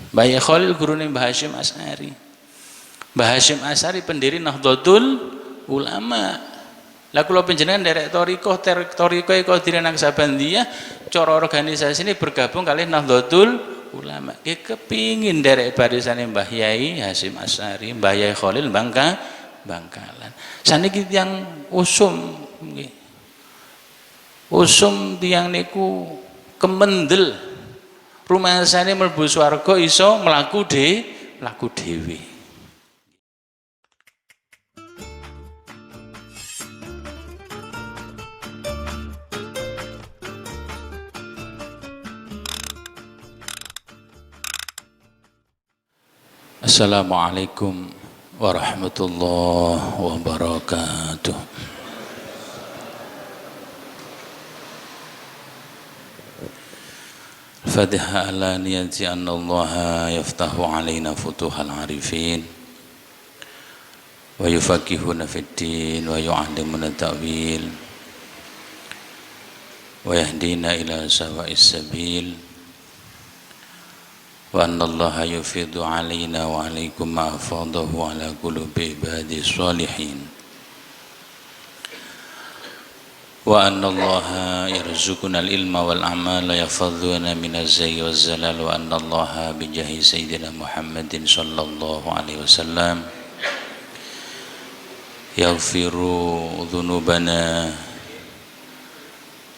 Mbah Khalil gurune Mbah Hasyim Asy'ari. Mbah Hasyim Asy'ari pendiri Nahdlatul Ulama. Lah kula panjenengan nderek thariqah Qadiriyah Naksabandiyah, cara organisasi ini bergabung kali Nahdlatul Ulama. Ki kepingin nderek barisane Mbah Yai Hasyim Asy'ari, Mbah Yai Khalil Bangkalan. Saniki tiyang usum nggih. Usum tiyang niku kemendel. Rumasane mlebu swarga iso mlaku dhewe. Assalamualaikum warahmatullahi wabarakatuh. Fatiha ala niyati anna Allah yaftahu alaina futuhal arifin wa yufaqihuna fid din wa yu'allimuna ta'wil wa yahdina ila sawa'is sabil wa anna Allah yufidu alaina wa alaikum ma afadahu ala qulubi ibadi salihin wa anna allaha yarzuquna al-ilma wal amala yafadhuna min az-zayyi waz-zalal wa anna allaha bi jahi sayyidina Muhammadin sallallahu alaihi wasallam yaghfiru dhunubana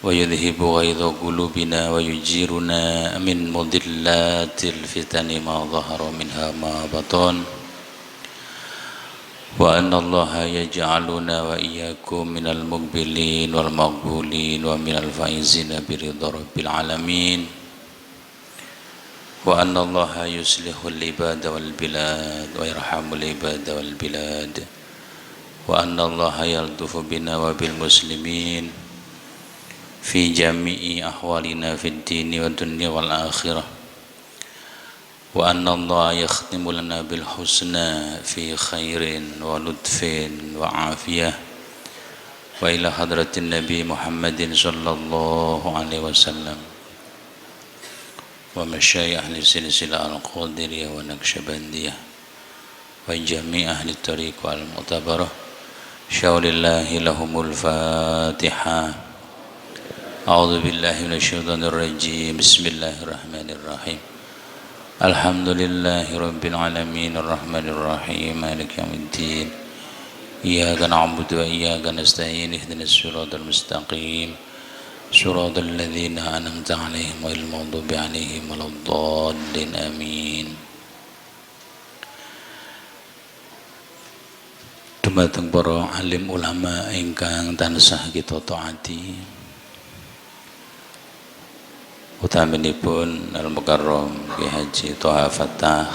wa yudhibu ghaidha qulubina wa yujiruna min mudillatil fitani ma dhahara minha ma batan wa anna allaha yaj'aluna wa iyyakum minal muqbilin wal maqbulin wa minal faizina biridha rabbil alamin wa anna allaha yuslihul ibada wal bilad wa yarhamul ibada wal bilad wa anna allaha yaltufu bina wa bil muslimin fi jami'i ahwalina fid dini wa dunya wal akhirah wa anna Allah yakhtimu lana bil husna fi khairin wa lutfin wa afiyah wa ila hadratin Nabi Muhammadin sallallahu alaihi wasallam wa masyayikh ahli silsilah al-Qadiriyah wa Naqsyabandiyah wa jami' ahli tariq wal mu'tabarah syaulillahi lahumul Fatihah. A'udzu billahi minasyaitonir rajim. Bismillahirrahmanirrahim. Alhamdulillahi rabbil alamin arrahmanir rahim maliki yaumiddin iyyaka na'budu wa iyyaka nasta'in ihdinas siratal mustaqim siratal ladzina an'amta 'alaihim ghairil maghdubi 'alaihim waladdallin amin. Dumateng para alim ulama ingkang tansah kita taati, utaminipun Al-Mukarram Kiai Haji Thaha Fattah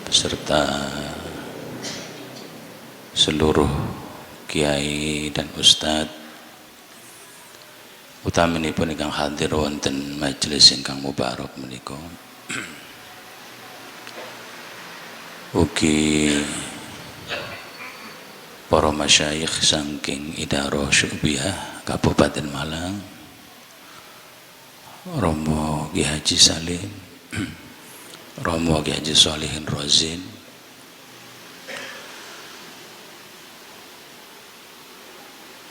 beserta seluruh kiai dan ustad, utaminipun ingkang hadir wonten majelis ingkang mubarak menika, ugi para masyayikh saking Idarah Syu'biyah Kabupaten Malang, Romo Kiai Haji Salim, Romo Kiai Haji Sholihin Rozin,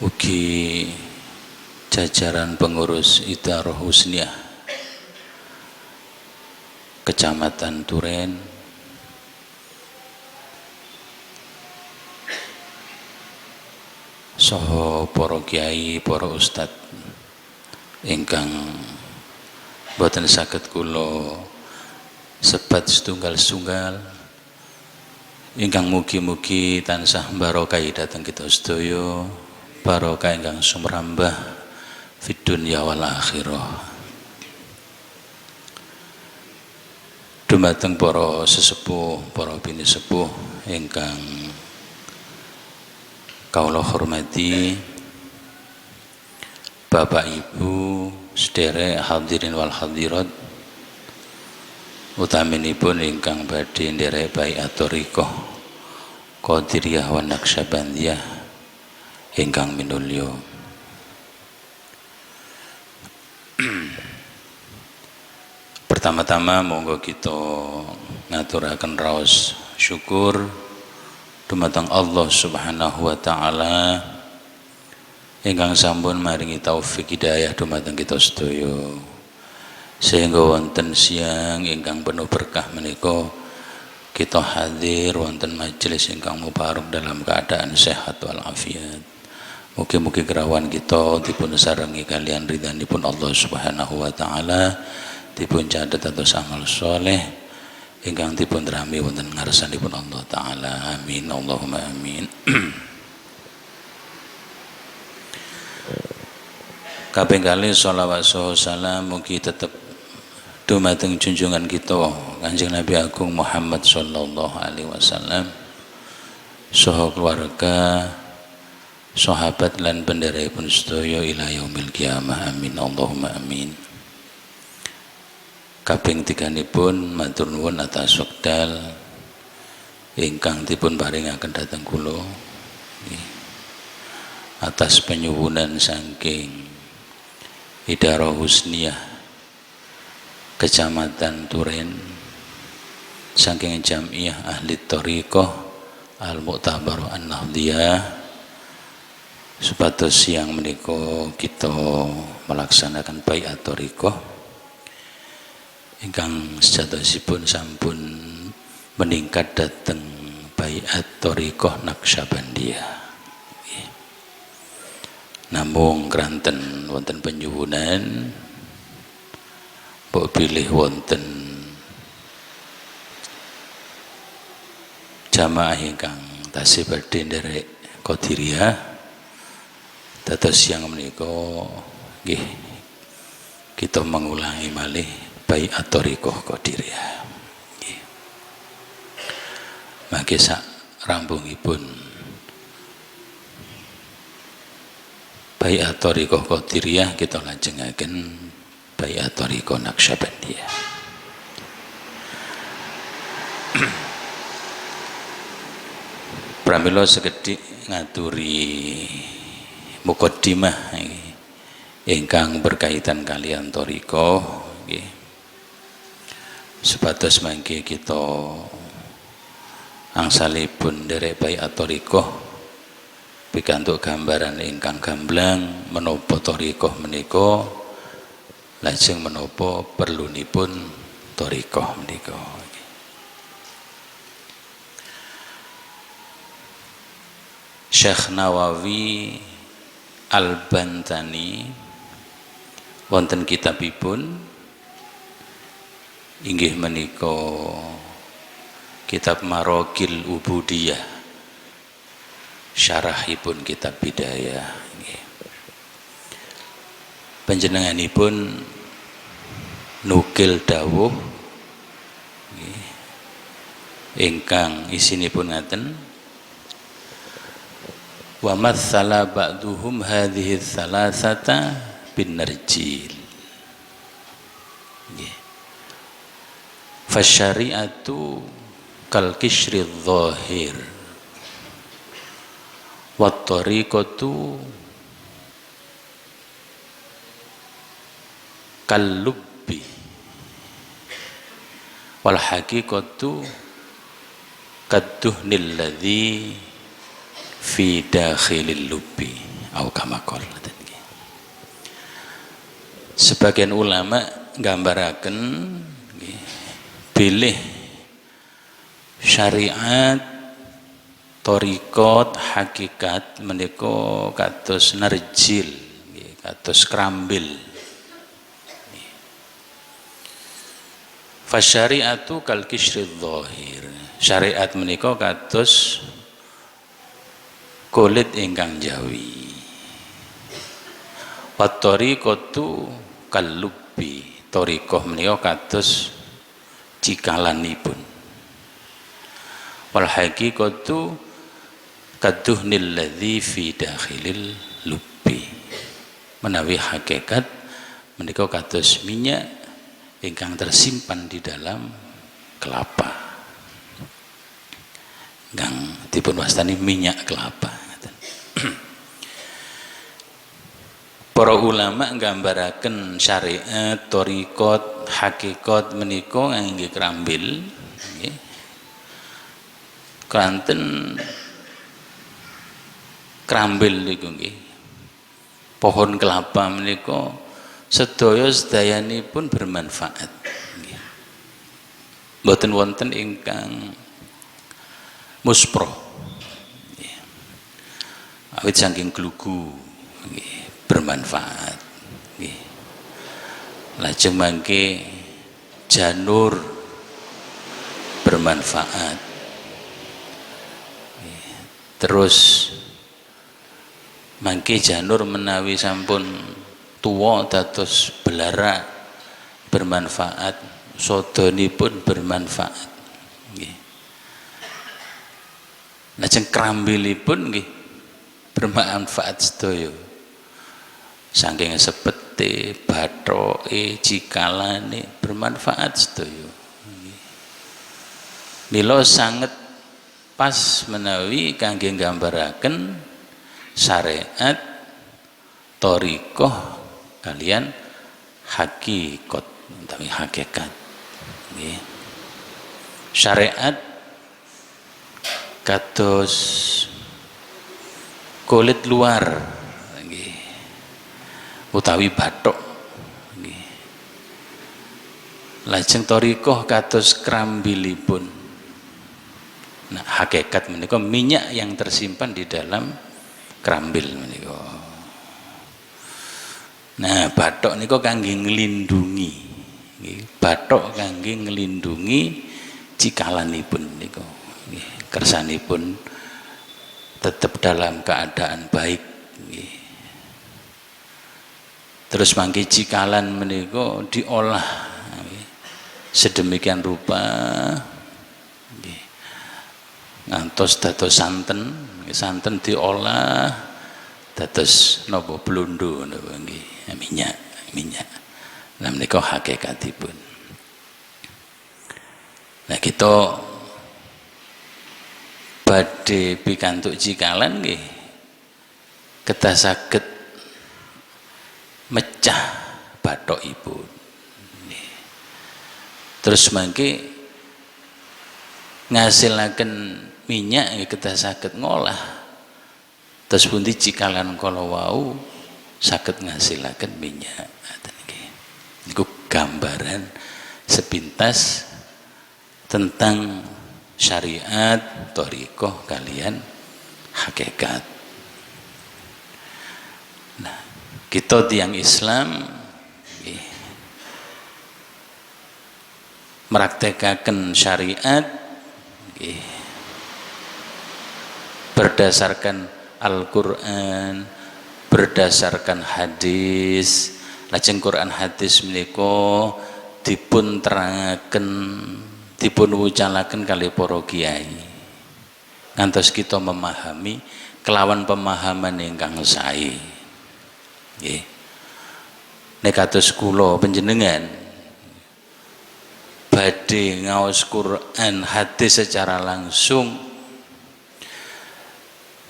ugi jajaran pengurus Idarah Husniyah Kecamatan Turen, saha para kiai, para ustad ingkang boten saged kula sebat setunggal-setunggal, ingkang mugi-mugi tansah barokah dhateng kita sedaya, barokah ingkang sumrambah fid dunya wal akhirah. Dumateng para sesepuh, para bini sepuh ingkang kawula hormati, Bapak Ibu sederek hadirin wal hadirat, utaminipun ingkang badhe nderek baiat thariqah Qadiriyah wa Naqsyabandiyah ingkang minulya. Pertama-tama monggo kita ngaturaken raos syukur dumateng Allah Subhanahu wa taala ingkang sampun maringi taufik hidayah dumateng kita sedaya sehingga wonten siang ingkang penuh berkah menika kita hadir wonten majelis ingkang mubarak dalam keadaan sehat walafiat. Mugi-mugi kerawan kita dipun sarengi kalian ridhanipun Allah Subhanahu wa taala, dipun catet atus amal soleh ingkang dipun rami wonten ngarsanipun Allah taala. Amin Allahumma amin. Kaping kalih shalawat salam mugi tetep dumateng junjungan kita Kanjeng Nabi Agung Muhammad sallallahu alaihi wasallam saha keluarga sahabat lan pendherepun sedaya ila yaumil qiyamah. Amin Allahumma amin. Kaping tiganipun matur nuwun atas wekdal ingkang dipun paringaken dhateng kula atas penyuwunan saking Idarah Husniyah Kecamatan Turen saking Jamiah Ahli Thariqah Al-Mu'tabar An-Nahdiyah supados siang menika kita melaksanakan baiat thariqah ingkang sejatosipun sampun meningkat dhateng baiat thariqah Naqsyabandiyah. Namung kranten wonten penyuwunan mbok pilih wonten jamaah ingkang tasih badhe nderek Qadiriyah. Dados siang menika nggih kita mengulangi malih baiat thariqah Qadiriyah. Nggih. Mangke sak rampungipun baiat thariqah Qadiriyah kita lajengaken baiat thariqah Naqsyabandiyah. Pramila sekedhik ngaturi mukaddimah ingkang berkaitan kalian thariqah nggih. Supados mangke kita angsalipun nderek baiat thariqah pikantuk gambaran ingkang gamblang menapa thariqah menika lajeng menapa perlunipun thariqah menika. Syekh Nawawi Al-Bantani wonten kitabipun inggih menika kitab Maraqil Ubudiyah syarahipun kitab Bidayah nggih. Panjenenganipun nukil dawuh nggih ingkang isinipun ngaten wa matsala ba'duhum hadhihi thalathata bin narjil nggih. Fasyari'atu kal kishri dhahir wat tariqatu kal lubbi wal haqiqatu kadduhnil ladzi fi dakhilil lubbi au kama qala. Sebagian ulama nggambaraken bilih syariat thariqat hakikat menika kados narjil kados krambil. Fasyari'atu kal kishri dhahir. Syariat menika kados kulit ingkang jawi. Wat thariqatu kal lubbi. Thariqah menika kados cikalanipun. Wal haqiqatu kaduhnil ladzi fi dakhilil lubbi. Menawi hakikat menika kados minyak ingkang tersimpan di dalam kelapa. Ingkang dipun wastani minyak kelapa. Para ulama nggambaraken syariat, thariqat, hakikat menika ngangge krambil nggih. Kranten krambil niku nggih. Pohon kelapa menika sedayanipun bermanfaat nggih. Mboten wonten ingkang muspro nggih. Awit saking glugu nggih bermanfaat nggih. Lajeng mangke janur bermanfaat nggih. Terus mangke janur menawi sampun tuwa dados belara bermanfaat, sodanipun bermanfaat nggih. Lajeng krambilipun nggih bermanfaat sedaya. Saking sepete, bathoke, cikalane bermanfaat sedaya. Mila sanget pas menawi kangge nggambaraken syariat thariqah kalian hakikat utawi hakikat nggih. Syariat kados kulit luar nggih utawi bathok nggih. Lajeng thariqah kados krambilipun. Nah, hakikat menika minyak yang tersimpan di dalam krambil menika. Nah, bathok niku kangge nglindungi nggih. Bathok kangge nglindungi cikalanipun niku nggih. Kersanipun tetap dalam keadaan baik nggih. Terus mangke cikalan menika diolah nggih. Sedemikian rupa nggih. Ngantos dados santen, santen diolah dados napa blondo napa nggih. Minyak. Nah menika hakikatipun. Nah kita badhe pikantuk cikalan nggih kedah saged mecah bathokipun. Terus mangke ngasilaken minyak nggih kedah saged ngolah. Terus pundi cikalan kala wau saged ngasilaken minyak. Niku gambaran sepintas tentang syariat, thariqah kalian hakikat. Nah, kita tiang Islam meraktekaken syariat berdasarkan Al-Qur'an, berdasarkan hadis. Lajeng Quran hadis menika dipun terangaken, dipun wucalaken kalih para kiai. Ngantos kita memahami kelawan pemahaman ingkang sae. Nggih. Nek kados kula panjenengan badhe ngaos Quran hadis secara langsung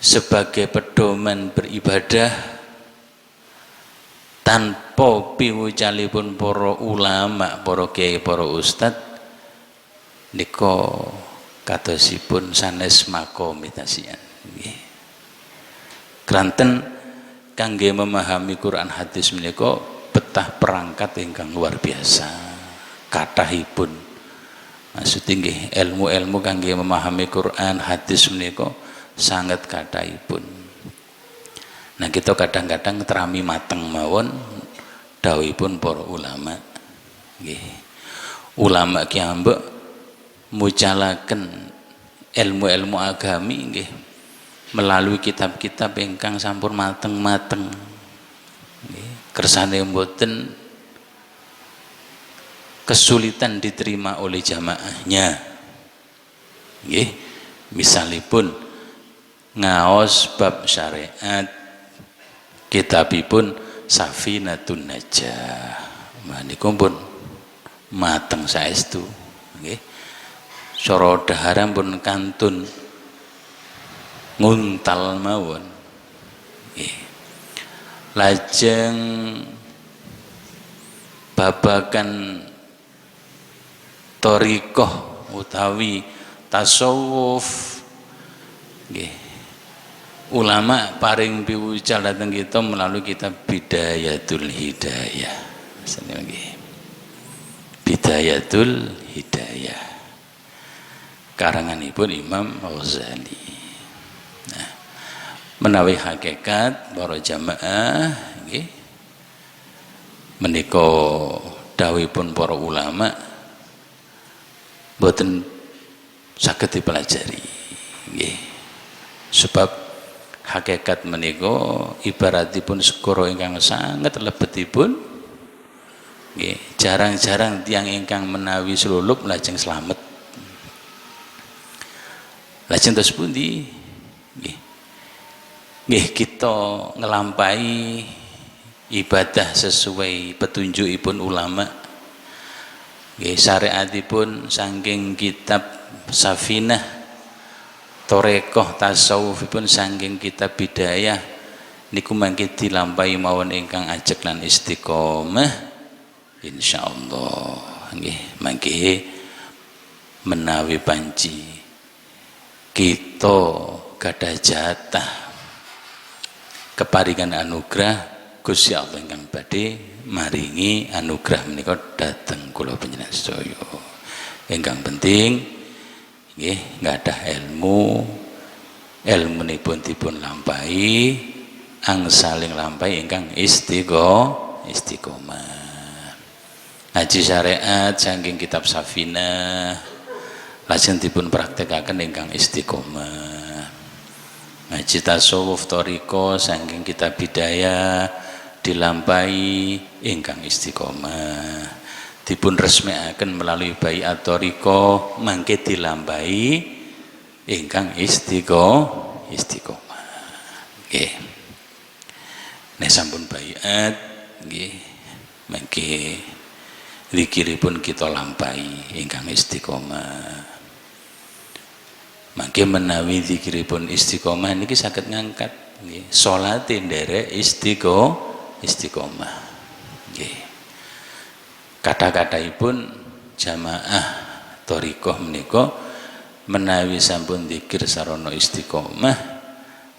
sebagai pedoman beribadah tanpa piwucalipun para ulama, para kiai, para ustad nika kadosipun sanes makomitasian nggih. Kranten kangge memahami Quran hadis menika betah perangkat ingkang luar biasa kathahipun. Maksud nggih ilmu-ilmu kangge memahami Quran hadis menika sangat kathahipun. Nah kita kadang-kadang terami mateng mawon dawuhipun para ulama nggih. Ulama ki ambek mucalaken ilmu-ilmu agami nggih melalui kitab-kitab ingkang sampun mateng-mateng nggih. Kersane mboten kesulitan diterima oleh jamaahnya nggih. Misalipun ngaos bab syariat kitabipun Safinatun Najah. Maniku pun mateng saestu nggih. Cara daharan pun kantun nguntal mawon nggih. Lajeng babakan thariqah utawi tasawuf nggih ulama paring piwucal dhateng kita melalui kitab Bidayatul Hidayah maksudnya nggih Bidayatul Hidayah karanganipun Imam Ghazali. Nah, menawi hakikat para jamaah nggih menika dawuhipun para ulama boten saged dipelajari nggih sebab hakikat menika ibaratipun segara ingkang sangat lebetipun nggih jarang-jarang tiyang ingkang menawi slulup lajeng slamet lajeng terus pundi nggih kita ngelampahi ibadah sesuai petunjukipun ulama nggih syariatipun saking kitab Safinah Thariqah tasawufipun saking kitab Bidayah niku mangke dilampahi mawon ingkang ajeg lan istiqomah insyaallah nggih mangke menawi panci kita gadah jatah keparingan anugerah Gusti Allah ingkang badhe maringi anugerah menika dhateng kula panjenengan sedaya. Ingkang penting nggih nggadah ilmunipun dipun lampahi angsaling lampahi ingkang istiqomah. Ngaji syariat saking kitab Safinah lajeng dipun praktekaken ingkang istiqomah. Ngaji tasawuf thariqah saking kitab Bidayah dilampahi ingkang istiqomah. Dipun resmikaken melalui baiat thariqah mangke dilampahi ingkang istiqomah. Nggih. Nek sampun baiat nggih mangke zikiripun kita lampahi ingkang istiqomah. Mangke menawi zikiripun istiqomah niki saged ngangkat nggih salate nderek istiqomah nggih kata-kataipun jamaah thariqah menika menawi sampun zikir sarana istiqomah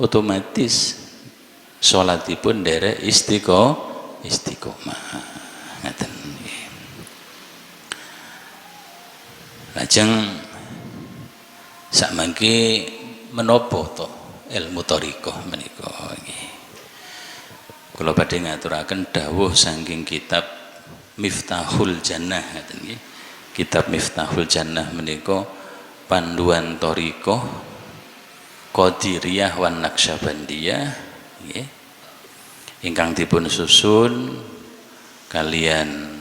otomatis salatipun nderek istiqomah ngaten nggih lajeng sakmangke menapa to ilmu thariqah menika nggih kula badhe ngaturaken dawuh saking kitab Miftahul Jannah ngaten nggih kitab Miftahul Jannah menika panduan thariqah Qadiriyah wan Naqsyabandiyah nggih ingkang dipun susun kalian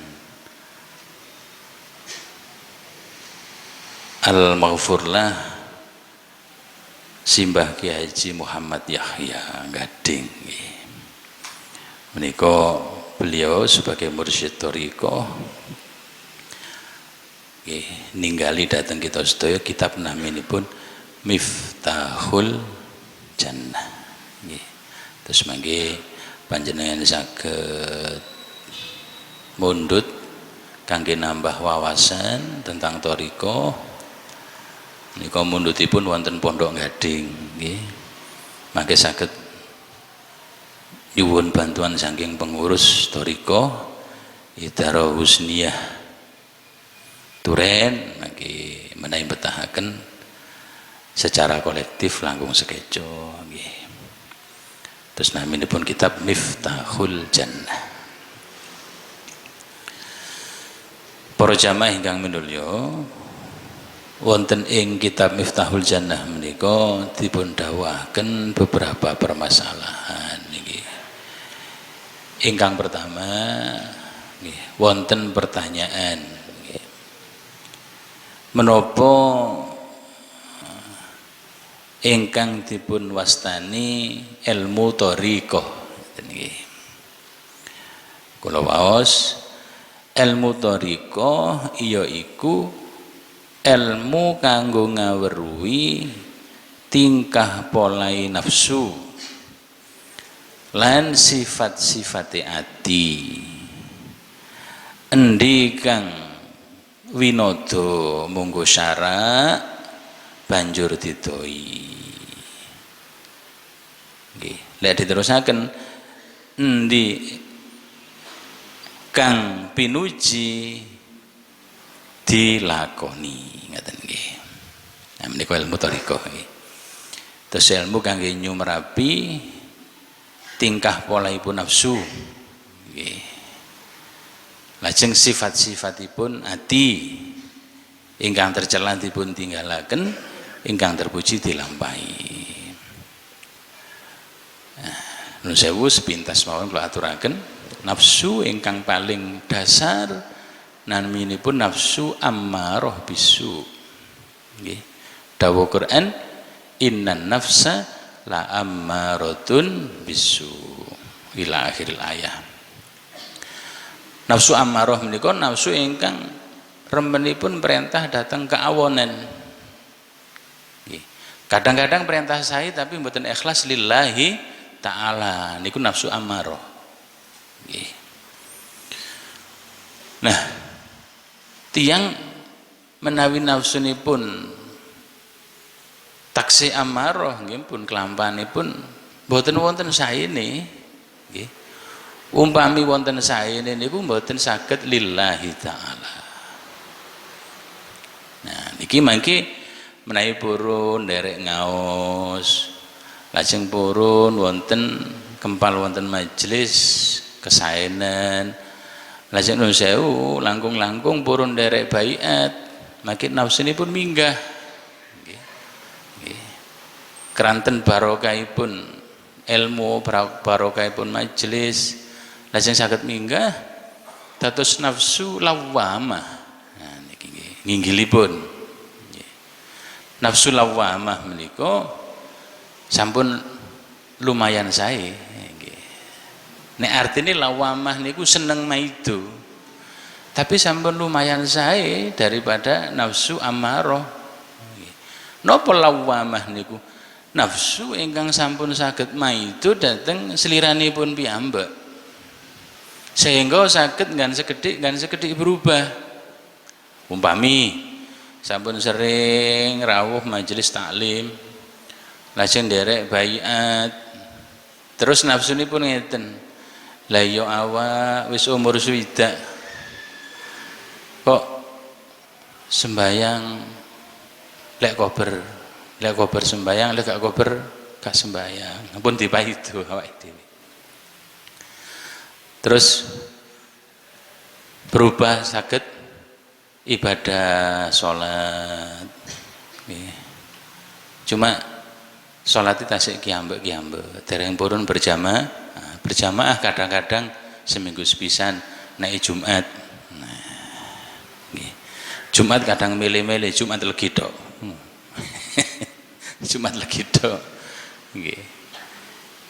Al-Maghfurlah Simbah Kiai Haji Muhammad Yahya Gading menika beliau sebagai mursyid thariqah ningali datang kita sedaya kitab naminipun Miftahul Jannah nggih terus mangke panjenengan saged mundhut kangge nambah wawasan tentang thariqah nika mundhutipun wonten Pondok Gading nggih mangke saged nyuwun bantuan saking pengurus thariqah Idharah Husniyah Turen mangke menawi betahaken secara kolektif langkung sekeco nggih terus naminipun kitab Miftahul Jannah. Para jamaah ingkang minulya wonten ing kitab Miftahul Jannah menika dipun dawuhaken beberapa permasalahan niki. Ingkang pertama nggih wonten pertanyaan nggih. Menapa ingkang dipun wastani ilmu thariqah nggih. Kula waos ilmu thariqah iya iku ilmu kanggo ngaweruhi tingkah polai nafsu lan sifat-sifate ati endi kang winodo munggo syarak banjur didoi. Nggih, lek diterusaken endi kang pinuji dilakoni ngaten nggih. Nah menika ilmu thariqah nggih. Terus ilmu kangge nyumrapi tingkah polaipun nafsu nggih. Lajeng sifat-sifatipun ati ingkang tercela dipun tinggalaken, ingkang terpuji dilampahi. Nun sewu sepintas mawon kula aturaken, nafsu ingkang paling dasar naminipun nafsu ammarah bisu. Nggih. Dawuh Quran, innan nafsa la ammaratun bisu. Ila akhiril ayat. Nafsu ammarah menika nafsu ingkang remenipun perintah datang keawonen. Nggih. Kadang-kadang perintah saya tapi mboten ikhlas lillahi ta'ala, niku nafsu ammarah. Nggih. Nah, tiyang menawi nafsunipun taksi ammarah nggih pun kelampanipun mboten wonten saene nggih. Umpami wonten saene niku mboten saged lillahi ta'ala. Nah, niki mangke menawi purun nderek ngaos, lajeng purun wonten kempal wonten majelis kesaenan, lajeng nuwun sewu langkung-langkung purun nderek baiat, mangke nafsunipun minggah. Nggih. Nggih. Keranten barokahipun ilmu, barokahipun majelis, lajeng saged minggah dados nafsu lawamah. Nah niki nggih nginggilipun. Nggih. Nafsu lawamah menika sampun lumayan sae nggih. Nek artine lawamah niku seneng maido. Tapi sampun lumayan sae daripada nafsu ammarah. Nggih. Napa lawamah niku? Nafsu ingkang sampun saged maido dhateng seliranipun piyambak. Sehingga saged ngan sekedhik berubah. Umpami sampun sering rawuh majelis taklim, lajeng nderek baiat, terus nafsunipun ngeten, la ya awak wis umur swidak kok sembayang lek kober sembayang, lek gak kober gak sembayang, ampun dipaido awake dhewe. Terus berubah saged ibadah sholat. Cuma sholat itu tasik kiambek dereng purun berjamaah. Nah, berjamaah kadang-kadang seminggu sepisan naik Jumat. Nah, Jumat kadang milih-milih Jumat legi tok. Jumat legi tok.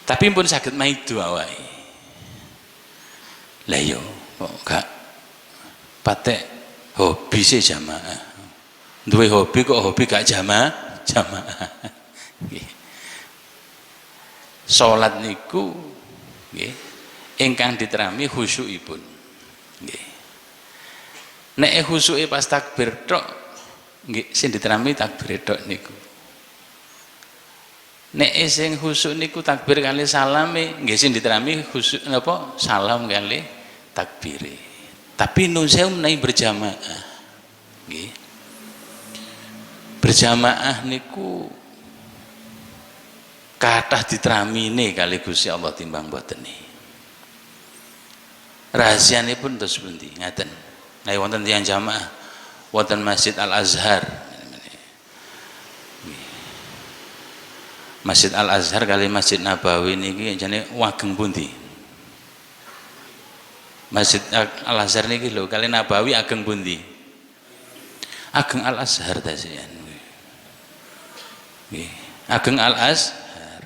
Tapi pun saged maido awake. Lah yo kok gak patek hobi sih jamaah. Duwe hobi kok hobi gak jamaah. Nggih. Salat niku nggih ingkang diterami khusyukipun. Nggih. Nek khusyuke pas takbir tok nggih sing diterami takbir tok niku. Nek sing khusyuk niku takbir kali salame nggih sing diterami khusyuk napa salam kali takbire. Tapi nun sewu menawi berjamaah. Nggih. Berjamaah niku kathah diteramine kali Gusti Allah timbang mboten. Rahasianipun terus pundi? Ngaten. Nek wonten tiyang jamaah wonten Masjid Al Azhar. Masjid Al Azhar kali Masjid Nabawi niki jane wageng pundi? Masjid Al Azhar niki lho kali Nabawi ageng pundi? Ageng Al Azhar ta sian. Nggih. Ageng Al Azhar.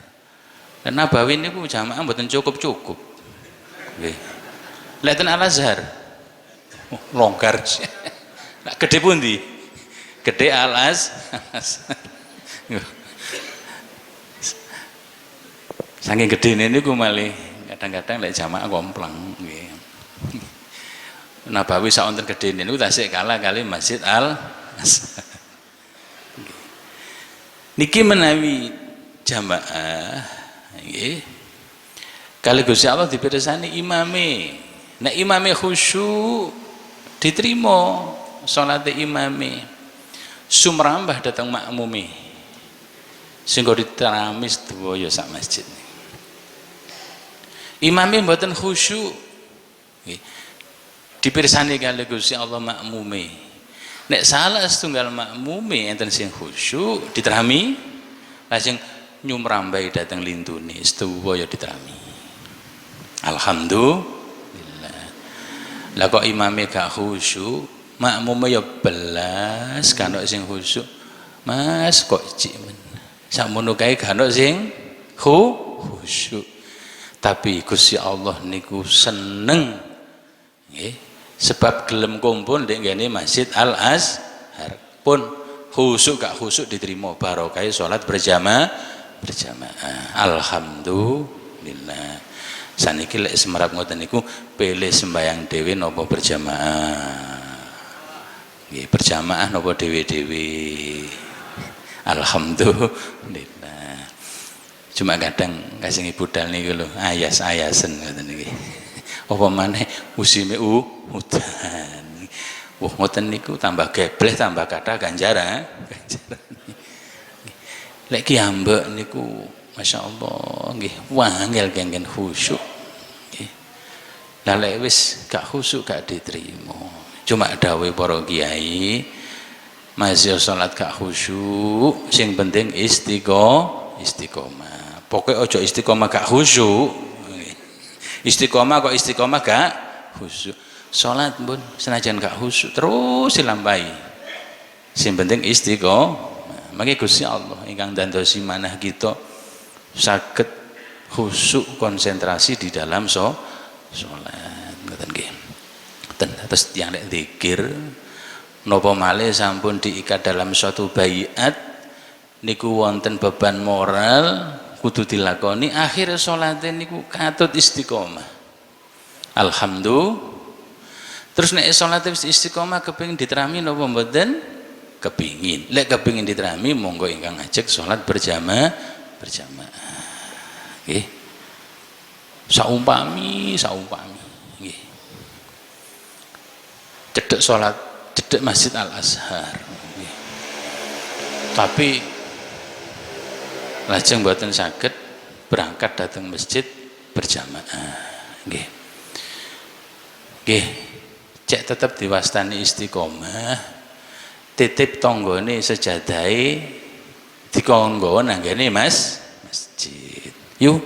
Lan Nabawi niku jamaah mboten cukup. Nggih. Lek ten Al Azhar longgar. Nak gedhe pundi? Gedhe Al Azhar. Saking gedene niku malih kadang-kadang lek jamaah kompleng nggih. Nabawi sak wonten gedene niku tasik kalah kali Masjid Al-Azhar. Niki menawi jamaah nggih. Kali Gusti Allah dipirsani imame. Nek imame khusyuk diterima salate imame. Sumrambah datang makmume. Sehingga diteramis sedaya sak masjid. Imame mboten khusyuk. Nggih. Dipirsani kali Gusti Allah makmume. Nek salah setunggal makmume enten sing khusyuk diterami lajeng nyumrambai dateng lintune sedaya diterami. Alhamdulillah. Lah kok imame gak khusyuk, makmume ya belas kan sing khusyuk. Mas kok cik men. Sakmono kae gak sing khusyuk. Tapi Gusti Allah niku seneng nggih, sebab gelem kumpul ndek ngene Masjid Al-Azhar pun khusyuk gak khusyuk diterima barokah salat berjamaah. Alhamdulillah. Saniki lek semerap ngoten niku pilih sembayang dhewe napa berjamaah. Nggih, berjamaah napa dhewe-dhewe. Alhamdulillah. Cuma kadang kasing budal niku lho ayas-ayasen ngoten niki. Apa maneh musime udan. Wah ngoten niku tambah gebleh tambah kathah ganjaran. Lek ki ambek niku masyaallah nggih wangel kengken khusyuk nggih. Lah lek wis gak khusyuk gak diterima. Cuma dawuh para kiai masih salat gak khusyuk sing penting istiqomah. Pokoke aja istiqomah gak khusyuk. Istiqomah kok istiqomah gak khusyuk. Salat pun senajan gak khusyuk terus dilampahi. Sing penting istiqomah. Mangke Gusti Allah ingkang dandosi manah kita saged khusyuk konsentrasi di dalam salat ngoten nggih. Terus tiyang nek zikir napa malih sampun diikat dalam suatu baiat niku wonten beban moral kudu dilakoni akhir salate niku katut istiqomah. Alhamdulillah. Terus nek salate istiqomah kepengin diterami napa mboten? Kepingin. Lek kepingin diterami monggo ingkang ajek salat berjamaah. Nggih. Saumpami nggih. Cedhek salat, cedhek Masjid Al-Azhar nggih. Tapi lajeng mboten saged berangkat datang masjid berjamaah nggih. Nggih. Cek tetep diwastani istiqomah. Titip tanggane sejadahe dikonggo nanggene masjid. Yuk,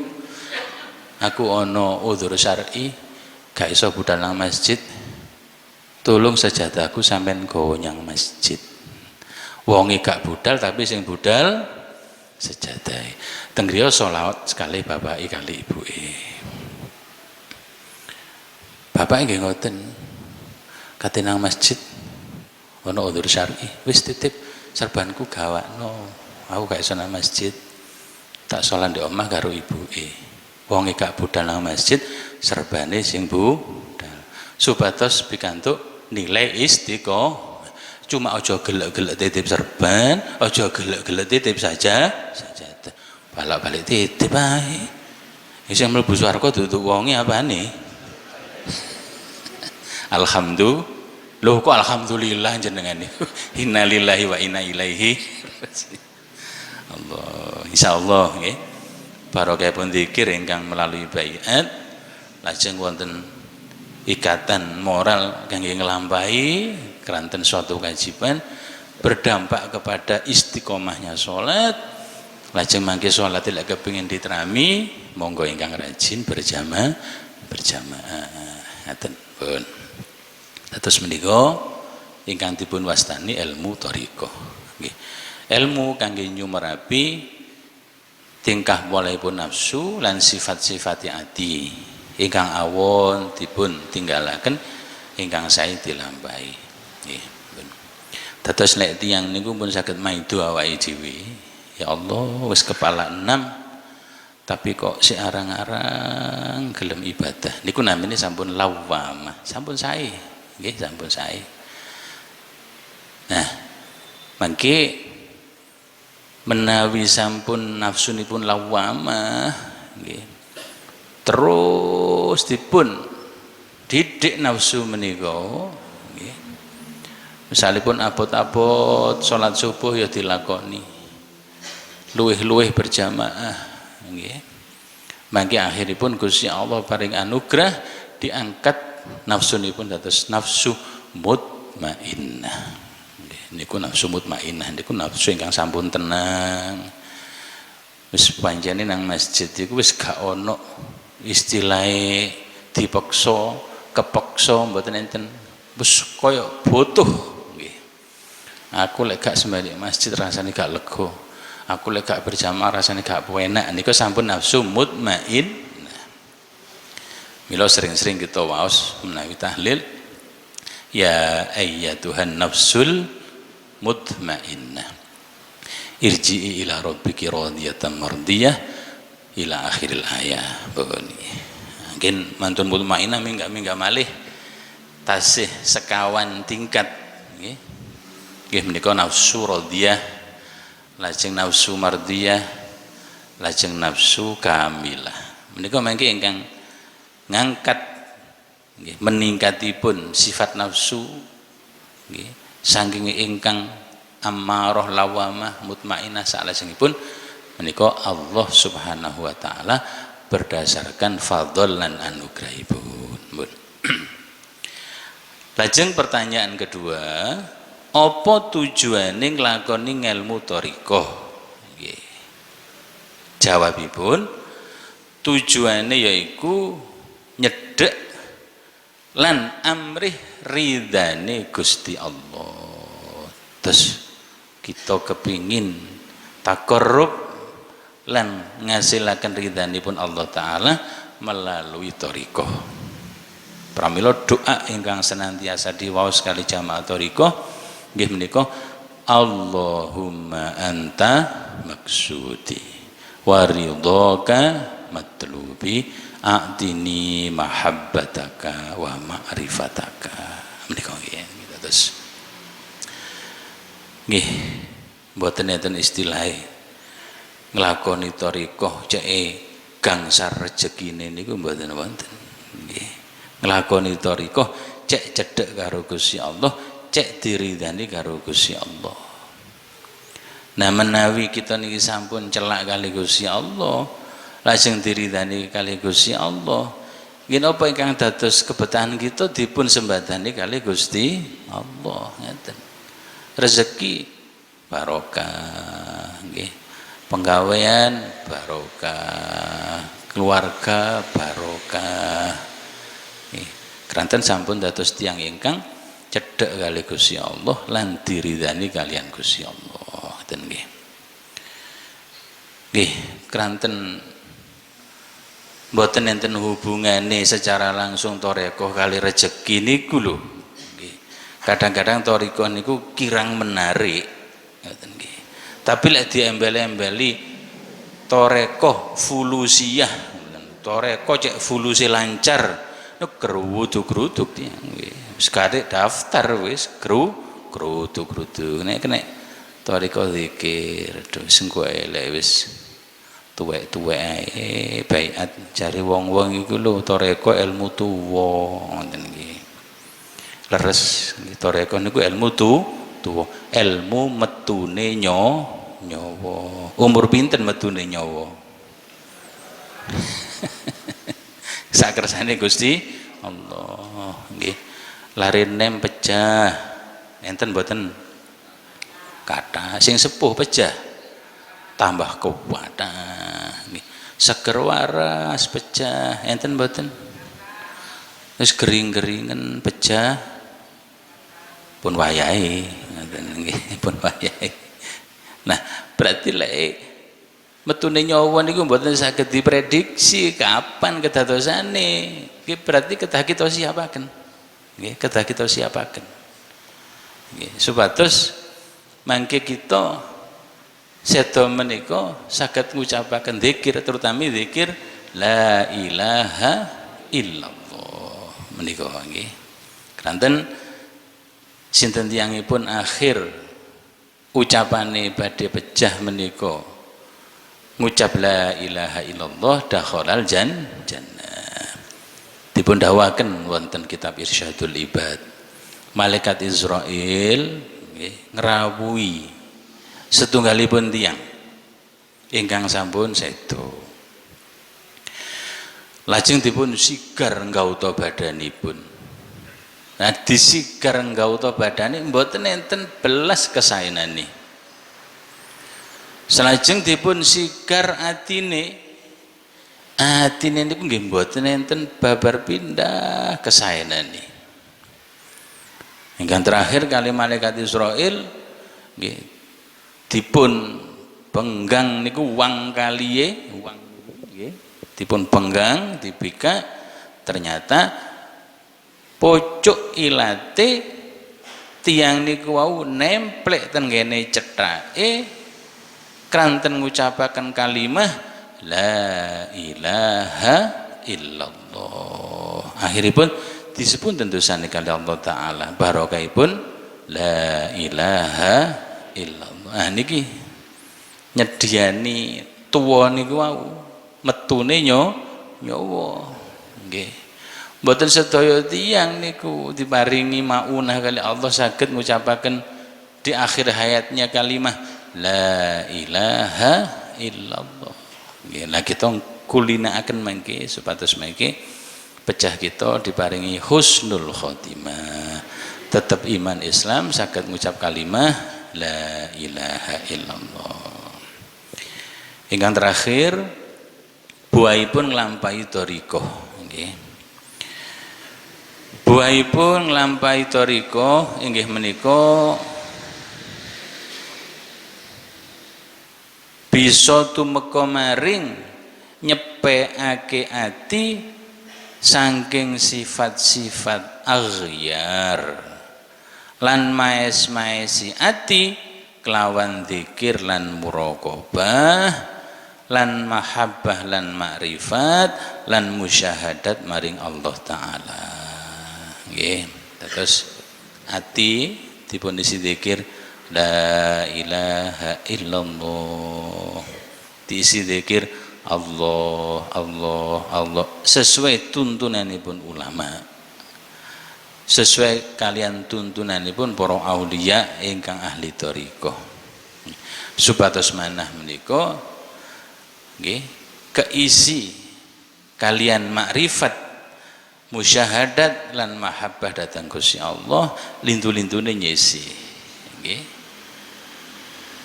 aku ono udzur syar'i gak iso budal nang masjid. Tolong sajadahku sampean gowo nyang masjid. Wonge gak budal tapi sing budal sejadahe. Teng griya selawat sekali bapake kali ibuke. Bapake nggih ngoten. Kate nang masjid ono udzur syar'i, wis titip serbanku gawakno. Aku gak iso nang masjid. Tak salat di omah karo ibuke. Wong gak budal nang masjid, serbane sing budal. Supados pikantuk nilai istiqomah. Cuma aja gelek-gelek titip serban, aja gelek-gelek titip saja. Balak-balik titip ae. Sing mlebu swarga dudu wonge apane? Alhamdulillah. Loh kok alhamdulillah jenengan niku. Innalillahi wa inna ilaihi Allah. Insyaallah nggih. Barokahipun zikir ingkang melalui baiat lajeng wonten ikatan moral kangge nglampahi keranten suatu kewajiban berdampak kepada istiqomahnya salat. Lajeng mangke salat lek kepengin diterami monggo ingkang rajin berjamaah. Ngaten pun. Terus menika ingkang dipun wastani ilmu thariqah nggih. Ilmu kangge nyumerapi tingkah polehipun nafsu lan sifat-sifat ati ingkang awon dipun tinggalaken ingkang sae dilampahi nggih. Dados nek tiyang niku pun saged maido awake dhewe. Ya Allah wis kepala 6 tapi kok si arang-arang gelem ibadah niku namine sampun lawamah, sampun sae. nggih sampun sae. Nah, mangke menawi sampun nafsunipun lawamah nggih. Terus dipun didik nafsu menika nggih. Misalipun abot-abot salat subuh ya dilakoni. Luwih-luwih berjamaah nggih. Mangke akhiripun Gusti Allah paring anugerah diangkat nafsunipun dados nafsu mutmainnah. Nggih, niku nafsu mutmainnah niku nafsu ingkang sampun tenang. Wis pancene nang masjid iku wis gak ono istilahe dipaksa, kepeksa mboten enten. Wis kaya butuh nggih. Aku lek gak sembahyang masjid rasane gak lega. Aku lek gak berjamaah rasane gak enak. Niku sampun nafsu mutmainnah. Mila sering-sering kita waos menawi tahlil ya ayyatuhan nafsul mutmainnah irji'i ila rabbiki radiyatan mardiyah ila akhiril ayat. Mungkin mantun mutmainnah mingga malih tasih sekawan tingkat nggih. Nggih menika nafsu radiyah, lajeng nafsu mardiyah, lajeng nafsu kamilah. Menika mangke ingkang ngangkat nggih meningkatipun sifat nafsu nggih saking ingkang ammarah lawamah mutmainnah salajengipun menika Allah Subhanahu wa taala berdasarkan fadhol lan anugerahipun. Lajeng pertanyaan kedua, apa tujuane nglakoni ngelmu thariqah? Nggih. Jawabipun tujuane yaiku nyedhek lan amrih ridane Gusti Allah. Terus kita kepingin takarrub lan ngasilaken ridhanipun Allah taala melalui thariqah. Pramila doa ingkang senantiasa diwaos kali jamaah thariqah nggih menika Allahumma anta maksudi wa ridhaka matlubi a'tini mahabbataka wa ma'rifataka. Menika nggih terus nggih mboten enten istilahe nglakoni thariqah ceke gangsar rezekine niku mboten wonten nggih. Nglakoni thariqah cek cedhek karo Gusti Allah, cek diridani karo Gusti Allah. Nah menawi kita niki sampun celak kali Gusti Allah, lajeng diridani kali Gusti Allah, nggih napa ingkang dados kebetahan kita dipun sembadani kali Gusti Allah ngeten. Rezeki barokah nggih, penggawean barokah, keluarga barokah nggih. Keranten sampun dados tiyang ingkang cedhek kali Gusti Allah lan diridani kalian Gusti Allah ngoten nggih. Nggih, keranten mboten enten hubungane secara langsung thariqah kali rezeki niku lho. Kadang-kadang thariqah niku kirang menarik ngoten nggih. Tapi lek diembel-embeli thariqah fulusiyah, thariqah cek fuluse lancar, nek geruduk-geruduk tiyang nggih. Wis kadek daftar wis geruduk-geruduk. Nek kena thariqah zikir, wis engko elek wis tuwek-tuwek ae baiat jare wong-wong iku lho thariqah ilmu tuwa ngoten nggih. Leres thariqah niku ilmu tuwa, ilmu metune nyawa. Umur pinten metune nyawa? Sak kersane Gusti Allah nggih. Larinem pecah enten mboten? Kathah sing sepuh pecah tambah kuat nggih. Seger waras pecah enten mboten? Wis gering-geringen pecah pun wayahe ngoten nggih, pun wayahe. Nah, berarti lek metune nyawa niku mboten saged diprediksi kapan kedadosane. Iki berarti kedah kita siapaken. Nggih, kedah kita siapaken. Nggih, supados mangke kita sedo menika saged ngucapaken zikir, terutama zikir la ilaha illallah menika nggih. Keranten sinten tiyangipun akhir ucapane badhe pecah menika ngucap la ilaha illallah dakhalal jannah. Dipun dawuhaken wonten kitab Irsyadul Ibad, malaikat Israil nggih ngrawuhi setunggalipun tiyang ingkang sampun sedo. Lajeng dipun sigar nggauta badanipun. Nah, disigar nggauta badane mboten enten belas kesaenane. Salajeng dipun sigar atine niku nggih mboten enten babar pindah kesaenane. Ingkang terakhir kali malaikat Israil nggih dipun penggang niku wang kaliye, wang nggih dipun penggang dibika, ternyata pojok ilate tiang niku wau nemplek ten ngene cethake kranten ngucapaken kalimah la ilaha illallah. Akhiripun disebut tentusane kali Allah taala barokahipun la ilaha illallah. Ah niki nyediani tuwa niku wau metune nyawa nggih. Mboten sedaya tiyang niku diparingi maunah kali Allah saged ngucapaken di akhir hayatnya kalimah la ilaha illallah. Nggih, lah kita kulinaaken mangke supados mangke pecah kita diparingi husnul khotimah. Tetap iman Islam saged ngucap kalimah la ilaha illallah. Ingkang terakhir buahipun nglampahi thariqah nggih. Buahipun nglampahi thariqah inggih menika bisa tumeka maring nyepekake ati saking sifat-sifat aghyar lan maes-maesi ati kelawan zikir lan muraqabah lan mahabbah lan makrifat lan musyahadat maring Allah taala nggih. Terus ati dipun isi zikir la ilaha illallah, diisi zikir Allah Allah Allah sesuai tuntunanipun ulama, sesuai kalian tuntunanipun para aulia ingkang ahli thariqah. Supados manah menika nggih keisi kalian makrifat musyahadat lan mahabbah dhateng Gusti Allah lintu-lintune nyisi nggih.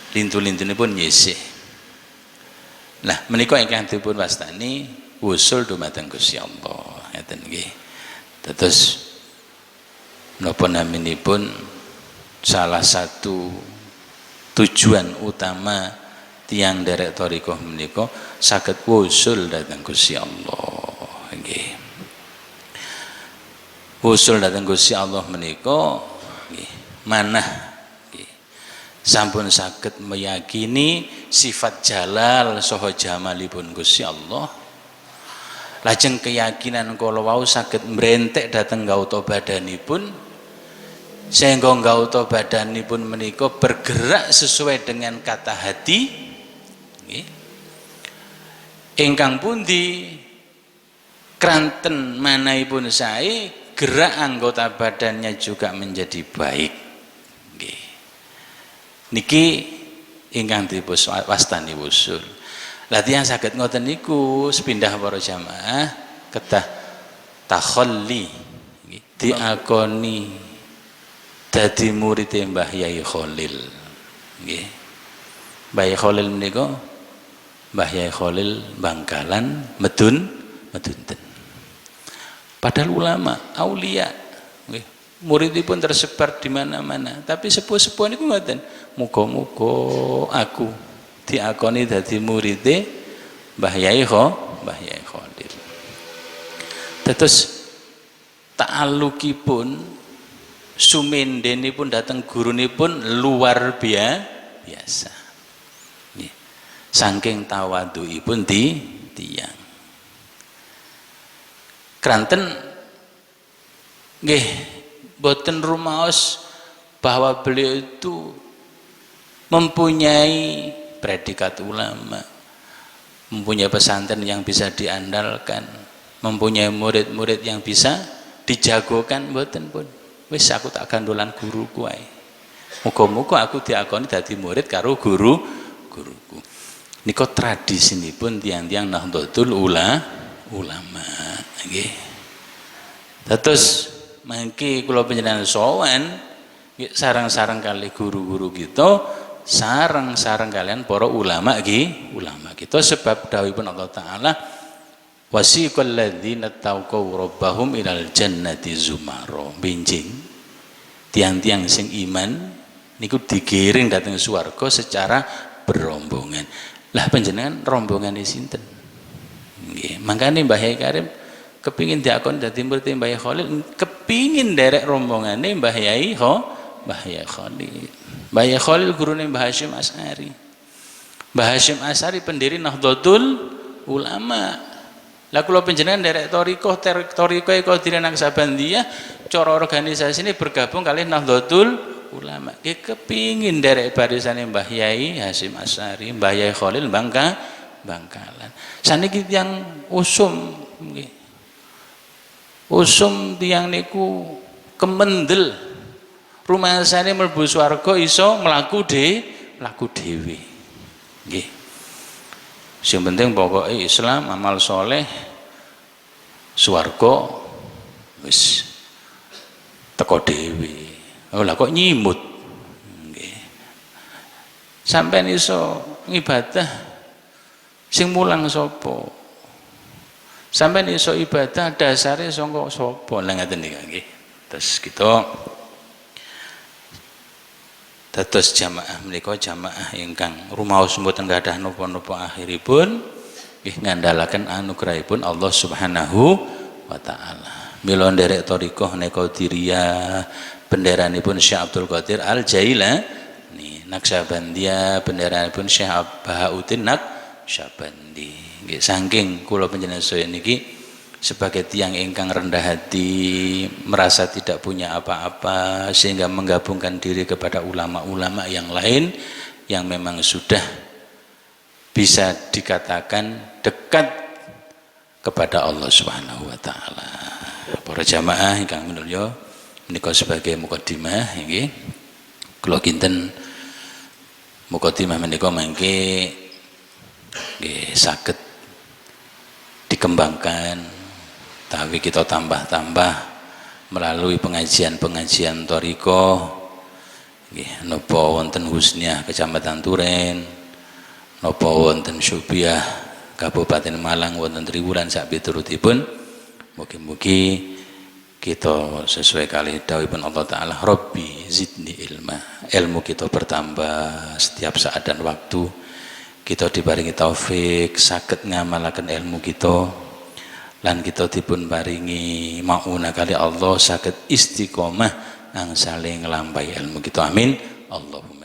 Lintu-lintune pun nyisi. Nah menika ingkang dipun wastani wusul dumateng Gusti Allah ngeten nggih. Terus menapa naminipun salah satu tujuan utama tiang derek thariqah menika saged wusul dhateng Gusti Allah nggih. Wusul dhateng Gusti Allah menika nggih manah nggih sampun saged meyakini sifat jalal saha jamalipun Gusti Allah. Lajeng keyakinan kala wau saged mbrentek dhateng gauta badanipun sehingga gauta badanipun menika bergerak sesuai dengan kata hati nggih. Ingkang pundi kranten manahipun sae gerak anggota badannya juga menjadi baik nggih. Niki ingkang dipun wastani wusul. Lah tiyang saged ngoten niku sepindah para jamaah kedah takhalli nggih diakoni dadi murid Mbah Yai Khalil nggih. Mbah Yai Khalil menika Mbah Yai Khalil Bangkalan Medunten. Padahal ulama, aulia nggih, muridipun tersebar di mana-mana, tapi sepuh-sepuh niku ngoten, muga-muga aku diakoni dadi muride Mbah Yai Khalil. Terus ta'alluqipun sumendenipun dhateng gurunipun luar biasa. Nggih. Saking tawadhuipun tiyang. Kranten nggih boten rumaos bahwa beliau itu mempunyai predikat ulama, mempunyai pesantren yang bisa diandalkan, mempunyai murid-murid yang bisa dijagokan, boten pun. Wis aku tak gandolan guruku ae. Muga-muga aku diakoni dadi murid karo guruku. Nika tradisinipun tiang-tiang Nahdlatul Ulama nggih. Terus mangke kula panjenengan sowan sareng-sareng kali guru-guru kita, sareng-sareng kalian para ulama kita, sebab dawuhipun Allah taala wasiqal ladzina taqaw rabbahum ilal jannati zumara, benjing tiang-tiang sing iman niku digiring dateng swarga secara berombongan. Lah panjenengan rombongane sinten? Nggih, mangkane Mbah Yai Karim kepingin diakon dadi murid Mbah Yai Khalil, kepingin derek rombongane Mbah Yai Khalil. Mbah Yai Khalil gurune Mbah Hasyim Asy'ari. Mbah Hasyim Asy'ari pendiri Nahdlatul Ulama. Lah kula panjenengan derek thariqah Qadiriyah Naksabandiyah, cara organisasine bergabung kali Nahdlatul Ulama. Nggih kepingin derek barisane Mbah Yai Hasyim Asy'ari, Mbah Yai Khalil Bangkalan. Saniki tiyang usum nggih. Usum tiyang niku kemendel. Rumasane mlebu swarga iso mlaku dhewe. Nggih. Sing penting pokoke Islam, amal soleh, swarga wis teko dhewe. Oh lah kok nyimut. Nggih. Sampeyan iso ngibadah sing mulang sapa? Sampeyan iso ibadah dasare saka sapa? Lah ngaten niki nggih. Terus kita dados jamaah menika jamaah ingkang rumaos mboten gadah napa-napa akhiripun nggih ngandhalaken anugerahipun Allah Subhanahu wa taala. Mila nderek thariqah Qadiriyah benderanipun Syekh Abdul Qadir Al-Jailani, Naksabandiyah benderanipun Syekh Bahauddin Naksabandi. Nggih saking kula panjenengan sedaya niki sebagai tiang ingkang rendah hati, merasa tidak punya apa-apa, sehingga menggabungkan diri kepada ulama-ulama yang lain yang memang sudah bisa dikatakan dekat kepada Allah Subhanahu wa taala. Para jamaah ingkang minulya, menika sebagai mukadimah nggih. Kula kinten mukadimah menika mangke nggih saged dikembangkan, tapi kita tambah-tambah melalui pengajian-pengajian thariqah nggih, napa wonten Husniah Kecamatan Turen, napa wonten Syubiah Kabupaten Malang, wonten Triwulan sak piturutipun. Mugi-mugi kita sesuai kali dawuhipun Allah taala, Rabbi zidni ilma, ilmu kita bertambah setiap saat dan waktu. Kita diparingi taufik saged ngamalaken ilmu kita, lan kita dipun paringi mauna kali Allah saged istiqomah angsale nglampahi ilmu kita. Amin Allahumma